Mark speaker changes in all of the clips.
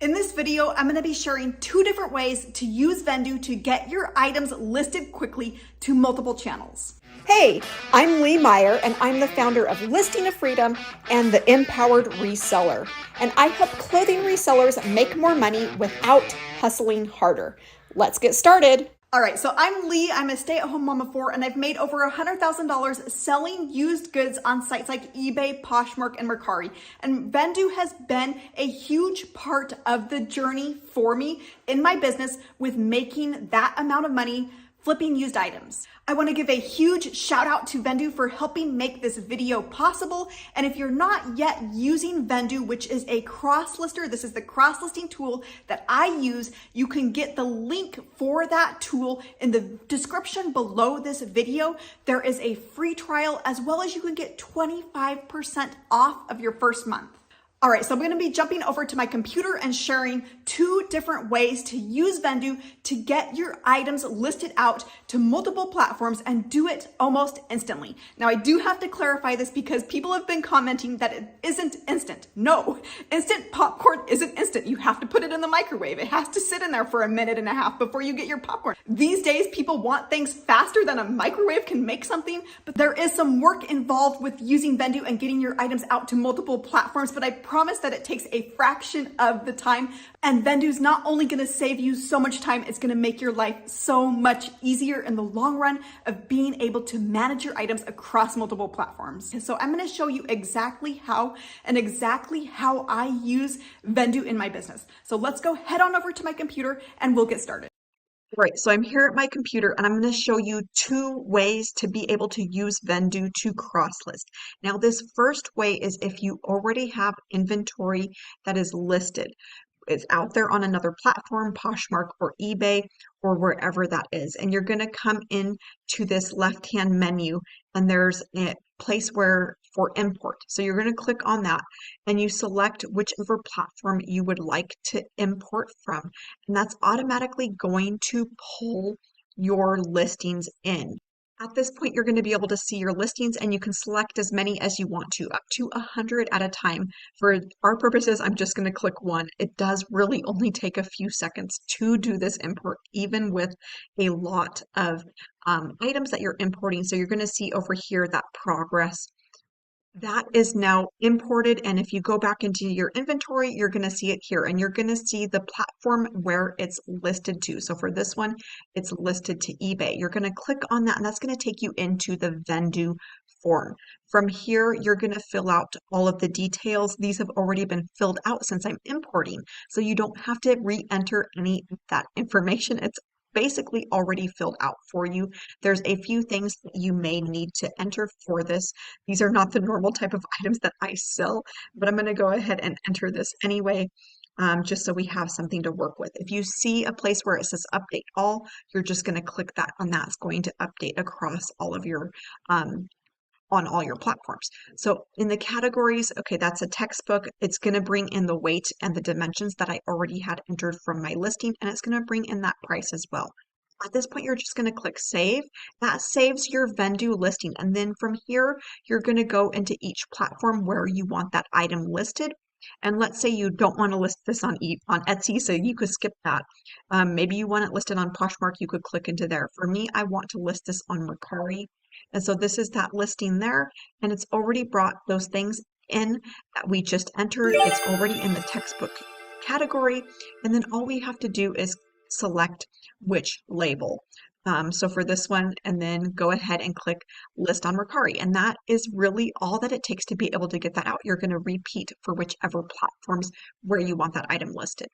Speaker 1: In this video, I'm going to be sharing 2 different ways to use Vendoo to get your items listed quickly to multiple channels.
Speaker 2: Hey, I'm Lee Meyer, and I'm the founder of Listing of Freedom and the Empowered Reseller. And I help clothing resellers make more money without hustling harder. Let's get started.
Speaker 1: All right, so I'm Lee. I'm a stay-at-home mom of 4, and I've made over $100,000 selling used goods on sites like eBay, Poshmark, and Mercari. And Vendoo has been a huge part of the journey for me in my business with making that amount of money flipping used items. I want to give a huge shout out to Vendoo for helping make this video possible. And if you're not yet using Vendoo, which is a cross lister, this is the cross listing tool that I use. You can get the link for that tool in the description below this video. There is a free trial, as well as you can get 25% off of your first month. All right, so I'm going to be jumping over to my computer and sharing 2 different ways to use Vendoo to get your items listed out to multiple platforms and do it almost instantly. Now, I do have to clarify this because people have been commenting that it isn't instant. No, instant popcorn isn't instant. You have to put it in the microwave. It has to sit in there for a minute and a half before you get your popcorn. These days, people want things faster than a microwave can make something, but there is some work involved with using Vendoo and getting your items out to multiple platforms, but I promise that it takes a fraction of the time. And Vendoo's not only going to save you so much time, it's going to make your life so much easier in the long run of being able to manage your items across multiple platforms. And so I'm going to show you exactly how I use Vendoo in my business. So let's go head on over to my computer and we'll get started.
Speaker 2: Right, so I'm here at my computer and I'm going to show you 2 ways to be able to use Vendoo to cross-list. Now, this first way is if you already have inventory that is listed. It's out there on another platform, Poshmark or eBay or wherever that is. And you're going to come in to this left-hand menu and there's a place for import. So you're going to click on that and you select whichever platform you would like to import from. And that's automatically going to pull your listings in. At this point, you're going to be able to see your listings and you can select as many as you want to, up to 100 at a time. For our purposes, I'm just going to click 1. It does really only take a few seconds to do this import, even with a lot of items that you're importing. So you're going to see over here that progress. That is now imported, and if you go back into your inventory, you're going to see it here, and you're going to see the platform where it's listed to. So for this one, it's listed to eBay. You're going to click on that, and that's going to take you into the Vendoo form. From here, you're going to fill out all of the details. These have already been filled out since I'm importing, so you don't have to re-enter any of that information. It's basically already filled out for you. There's a few things that you may need to enter for this. These are not the normal type of items that I sell, but I'm going to go ahead and enter this anyway, just so we have something to work with. If you see a place where it says update all, you're just going to click that and that's going to update across all of your on all your platforms. So in the categories, okay, that's a textbook. It's going to bring in the weight and the dimensions that I already had entered from my listing, and it's going to bring in that price as well. At this point, you're just going to click save. That saves your Vendoo listing. And then from here, you're going to go into each platform where you want that item listed. And let's say you don't want to list this on Etsy, so you could skip that. Maybe you want it listed on Poshmark, you could click into there. For me, I want to list this on Mercari. And so this is that listing there, and it's already brought those things in that we just entered. It's already in the textbook category. And then all we have to do is select which label. So for this one, and then go ahead and click list on Mercari. And that is really all that it takes to be able to get that out. You're going to repeat for whichever platforms where you want that item listed.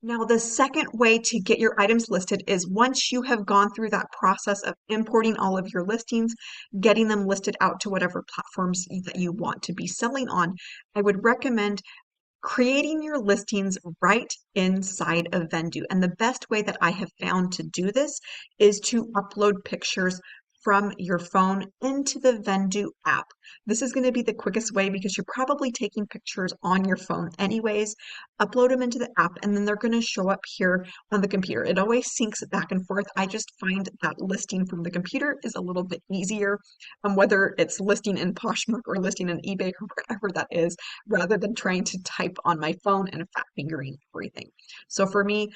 Speaker 2: Now, the second way to get your items listed is once you have gone through that process of importing all of your listings, getting them listed out to whatever platforms that you want to be selling on, I would recommend creating your listings right inside of Vendoo. And the best way that I have found to do this is to upload pictures from your phone into the Vendoo app. This is going to be the quickest way because you're probably taking pictures on your phone anyways. Upload them into the app and then they're going to show up here on the computer. It always syncs back and forth. I just find that listing from the computer is a little bit easier, whether it's listing in Poshmark or listing in eBay or wherever that is, rather than trying to type on my phone and fat fingering everything. So for me,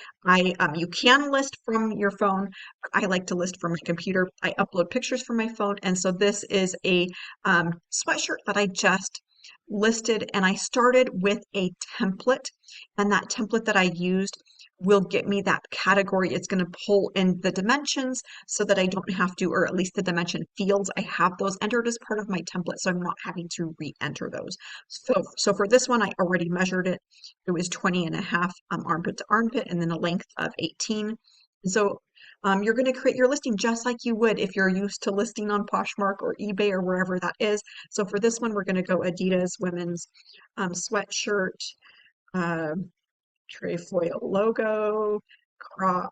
Speaker 2: you can list from your phone. I like to list from my computer. I upload pictures from my phone, and so this is a sweatshirt that I just listed, and I started with a template, and that template that I used will get me that category. It's going to pull in the dimensions so that I don't have to, or at least the dimension fields, I have those entered as part of my template, so I'm not having to re-enter those. So for this one, I already measured it. It was 20 and a half armpit to armpit, and then a length of 18. So you're going to create your listing just like you would if you're used to listing on Poshmark or eBay or wherever that is. So for this one, we're going to go Adidas women's sweatshirt, uh, trefoil logo, crop,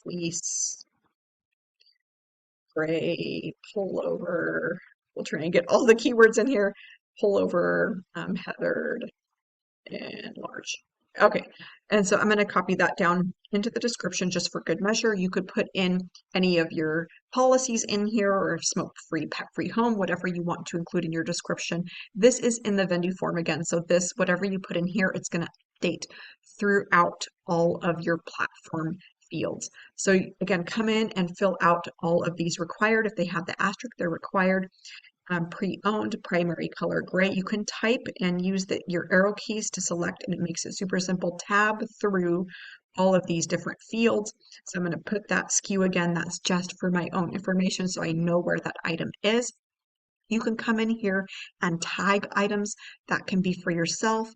Speaker 2: fleece, gray, pullover. We'll try and get all the keywords in here. Pullover, heathered, and large. Okay, and so I'm going to copy that down into the description just for good measure. You could put in any of your policies in here or smoke-free, pet-free home, whatever you want to include in your description. This is in the Vendoo form again, so this, whatever you put in here, it's going to update throughout all of your platform fields. So again, come in and fill out all of these required. If they have the asterisk, they're required. Pre-owned, primary color gray. You can type and use your arrow keys to select, and it makes it super simple. Tab through all of these different fields. So I'm going to put that SKU again. That's just for my own information so I know where that item is. You can come in here and tag items. That can be for yourself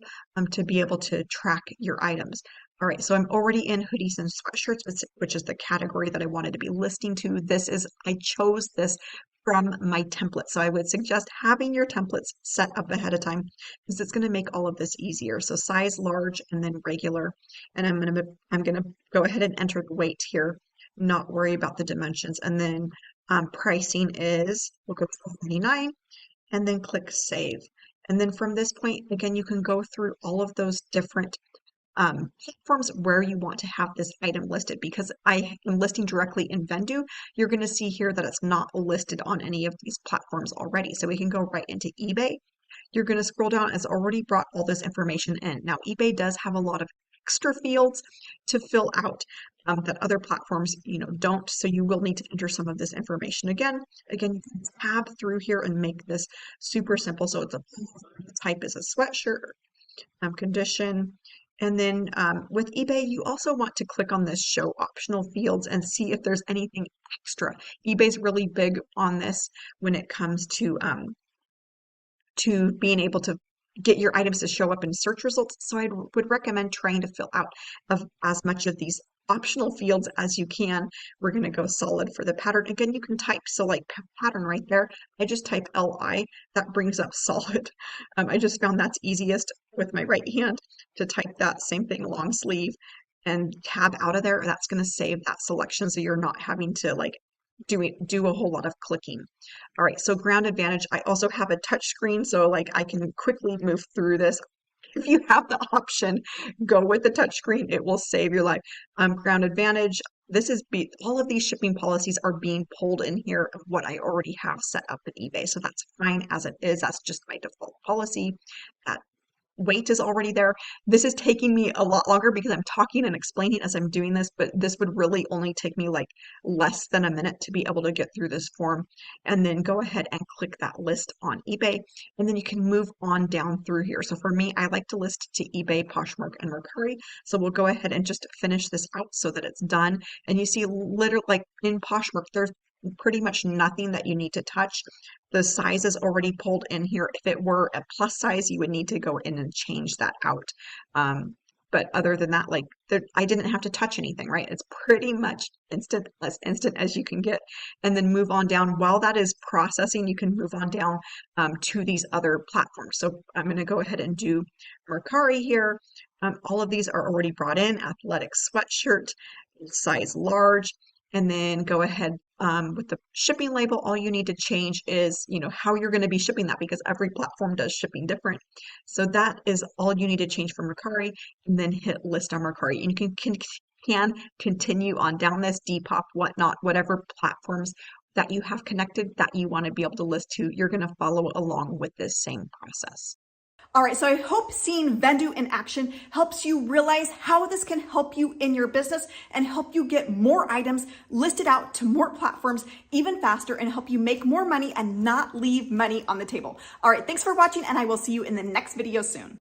Speaker 2: to be able to track your items. All right, so I'm already in hoodies and sweatshirts, which is the category that I wanted to be listing to. I chose this from my template. So I would suggest having your templates set up ahead of time because it's going to make all of this easier. So size large and then regular. And I'm going to go ahead and enter the weight here, not worry about the dimensions. And then pricing is, we'll go $12.99 and then click save. And then from this point, again, you can go through all of those different platforms where you want to have this item listed. Because I am listing directly in Vendoo, you're going to see here that it's not listed on any of these platforms already. So we can go right into eBay. You're going to scroll down. It's already brought all this information in. Now, eBay does have a lot of extra fields to fill out that other platforms, don't. So you will need to enter some of this information again. Again, you can tab through here and make this super simple. So it's the type is a sweatshirt, condition. And then with eBay, you also want to click on this show optional fields and see if there's anything extra. eBay's really big on this when it comes to being able to get your items to show up in search results. So I would recommend trying to fill out as much of these optional fields as you can. We're going to go solid for the pattern. Again, you can type, so like pattern right there, I just type LI, that brings up solid. I just found that's easiest with my right hand to type that. Same thing, long sleeve, and tab out of there. That's going to save that selection so you're not having to like do a whole lot of clicking. All right, so ground advantage. I also have a touch screen, so like I can quickly move through this. If you have the option, go with the touch screen. It will save your life. Ground advantage. All of these shipping policies are being pulled in here of what I already have set up at eBay. So that's fine as it is. That's just my default policy. That weight is already there. This is taking me a lot longer because I'm talking and explaining as I'm doing this, but this would really only take me like less than a minute to be able to get through this form. And then go ahead and click that list on eBay, and then you can move on down through here. So for me, I like to list to eBay, Poshmark, and Mercari. So we'll go ahead and just finish this out so that it's done. And you see literally like in Poshmark, there's pretty much nothing that you need to touch. The size is already pulled in here. If it were a plus size, you would need to go in and change that out. But other than that, like I didn't have to touch anything, right? It's pretty much instant, as instant as you can get. And then move on down. While that is processing, you can move on down to these other platforms. So I'm going to go ahead and do Mercari here. All of these are already brought in. Athletic sweatshirt, size large. And then go ahead with the shipping label, all you need to change is, how you're going to be shipping that because every platform does shipping different. So that is all you need to change from Mercari, and then hit list on Mercari. And you can continue on down this Depop, whatnot, whatever platforms that you have connected that you want to be able to list to, you're going to follow along with this same process.
Speaker 1: All right, so I hope seeing Vendoo in action helps you realize how this can help you in your business and help you get more items listed out to more platforms even faster and help you make more money and not leave money on the table. All right, thanks for watching, and I will see you in the next video soon.